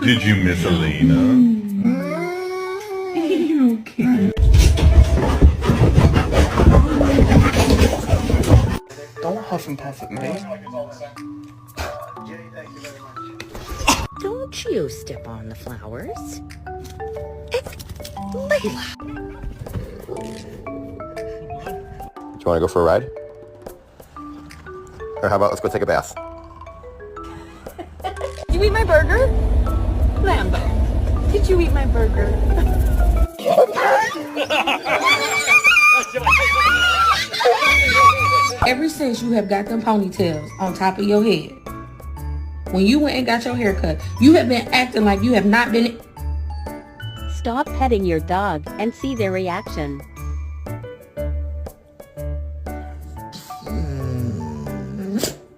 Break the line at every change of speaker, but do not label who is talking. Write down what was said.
Did you miss Alina?
Okay.
Don't huff and puff at me.
Don't you step on the flowers. Layla.
Do you want to go for a ride? Or how about let's go take a bath?
Did you eat my burger? Lambo, did you eat my burger?
Ever since you have got them ponytails on top of your head, when you went and got your hair cut, you have been acting like you have not been...
Stop petting your dog and see their reaction.